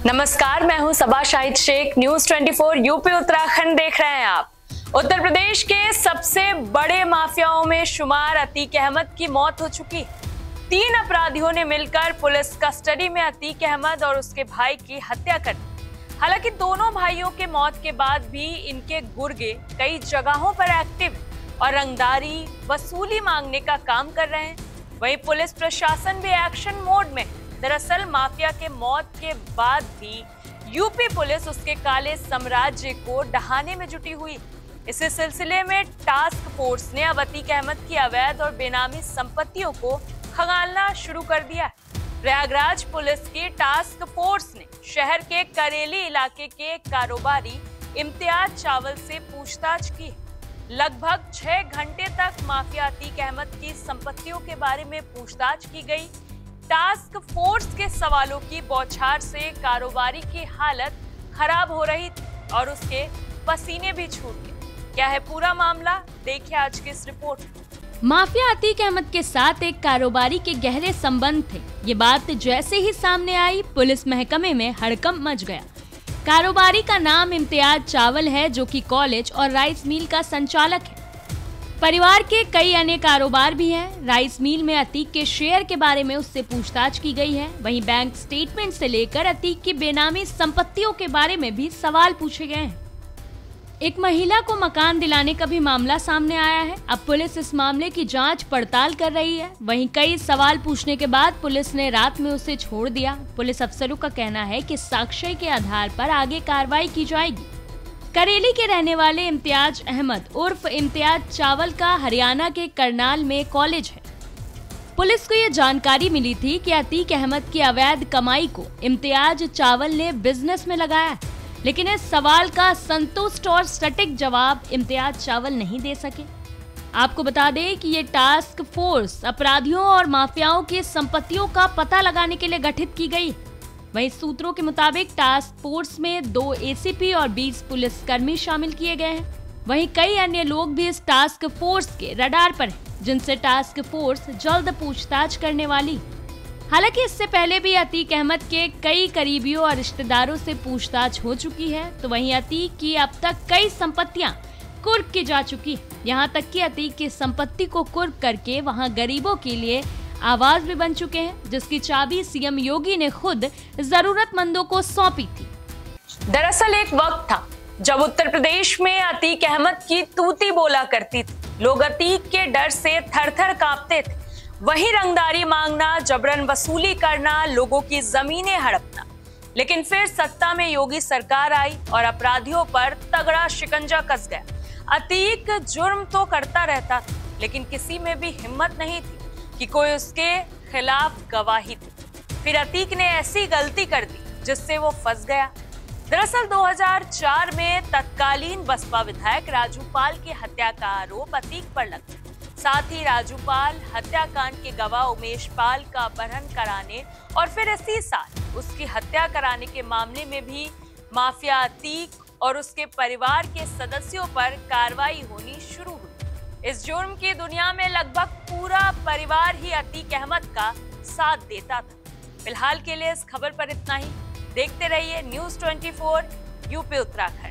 नमस्कार, मैं हूं सबा शाहिद शेख। न्यूज 24 यूपी उत्तराखंड देख रहे हैं आप। उत्तर प्रदेश के सबसे बड़े माफियाओं में शुमार अतीक अहमद की मौत हो चुकी। 3 अपराधियों ने मिलकर पुलिस कस्टडी में अतीक अहमद और उसके भाई की हत्या कर दी। हालांकि दोनों भाइयों के मौत के बाद भी इनके गुर्गे कई जगहों पर एक्टिव और रंगदारी वसूली मांगने का काम कर रहे हैं। वहीं पुलिस प्रशासन भी एक्शन मोड में। दरअसल माफिया के मौत के बाद भी यूपी पुलिस उसके काले साम्राज्य को ढहाने में जुटी हुई। इसी सिलसिले में टास्क फोर्स ने अब अतीक अहमद की अवैध और बेनामी संपत्तियों को खंगालना शुरू कर दिया। प्रयागराज पुलिस की टास्क फोर्स ने शहर के करेली इलाके के कारोबारी इम्तियाज चावल से पूछताछ की। लगभग 6 घंटे तक माफिया अतीक अहमद की संपत्तियों के बारे में पूछताछ की गई। टास्क फोर्स के सवालों की बौछार से कारोबारी की हालत खराब हो रही थी और उसके पसीने भी छूट गए। क्या है पूरा मामला, देखिए आज की इस रिपोर्ट। माफिया अतीक अहमद के साथ एक कारोबारी के गहरे संबंध थे। ये बात जैसे ही सामने आई, पुलिस महकमे में हड़कंप मच गया। कारोबारी का नाम इम्तियाज चावल है, जो कि कॉलेज और राइस मिल का संचालक है। परिवार के कई अन्य कारोबार भी हैं। राइस मिल में अतीक के शेयर के बारे में उससे पूछताछ की गई है। वहीं बैंक स्टेटमेंट से लेकर अतीक की बेनामी संपत्तियों के बारे में भी सवाल पूछे गए हैं। एक महिला को मकान दिलाने का भी मामला सामने आया है। अब पुलिस इस मामले की जांच पड़ताल कर रही है। वहीं कई सवाल पूछने के बाद पुलिस ने रात में उसे छोड़ दिया। पुलिस अफसरों का कहना है कि साक्ष्य के आधार पर आगे कार्रवाई की जाएगी। करेली के रहने वाले इम्तियाज अहमद उर्फ इम्तियाज चावल का हरियाणा के करनाल में कॉलेज है। पुलिस को ये जानकारी मिली थी कि अतीक अहमद की अवैध कमाई को इम्तियाज चावल ने बिजनेस में लगाया, लेकिन इस सवाल का संतुष्ट और सटीक जवाब इम्तियाज चावल नहीं दे सके। आपको बता दें कि ये टास्क फोर्स अपराधियों और माफियाओं की संपत्तियों का पता लगाने के लिए गठित की गई। वहीं सूत्रों के मुताबिक टास्क फोर्स में 2 एसीपी और 20 पुलिसकर्मी शामिल किए गए हैं। वहीं कई अन्य लोग भी इस टास्क फोर्स के रडार पर हैं, जिनसे टास्क फोर्स जल्द पूछताछ करने वाली। हालांकि इससे पहले भी अतीक अहमद के कई करीबियों और रिश्तेदारों से पूछताछ हो चुकी है। तो वहीं अतीक की अब तक कई संपत्तियां कुर्क की जा चुकी है। यहाँ तक कि अतीक की संपत्ति को कुर्क करके वहाँ गरीबों के लिए आवाज भी बन चुके हैं, जिसकी चाबी सीएम योगी ने खुद जरूरतमंदों को सौंपी थी। दरअसल एक वक्त था जब उत्तर प्रदेश में अतीक अहमद की तूती बोला करती थी। लोग अतीक के डर से थर-थर कांपते थे। वही रंगदारी मांगना, जबरन वसूली करना, लोगों की जमीनें हड़पना। लेकिन फिर सत्ता में योगी सरकार आई और अपराधियों पर तगड़ा शिकंजा कस गया। अतीक जुर्म तो करता रहता, लेकिन किसी में भी हिम्मत नहीं थी कि कोई उसके खिलाफ गवाही दे। फिर अतीक ने ऐसी गलती कर दी जिससे वो फंस गया। दरअसल 2004 में तत्कालीन बसपा विधायक राजू पाल की हत्या का आरोप अतीक पर लगा। साथ ही राजू पाल हत्याकांड के गवाह उमेश पाल का अपहरण कराने और फिर इसी साल उसकी हत्या कराने के मामले में भी माफिया अतीक और उसके परिवार के सदस्यों पर कार्रवाई होनी शुरू हुई। इस जुर्म की दुनिया में लगभग पूरा परिवार ही अतीक अहमद का साथ देता था। फिलहाल के लिए इस खबर पर इतना ही। देखते रहिए न्यूज 24 यूपी उत्तराखंड।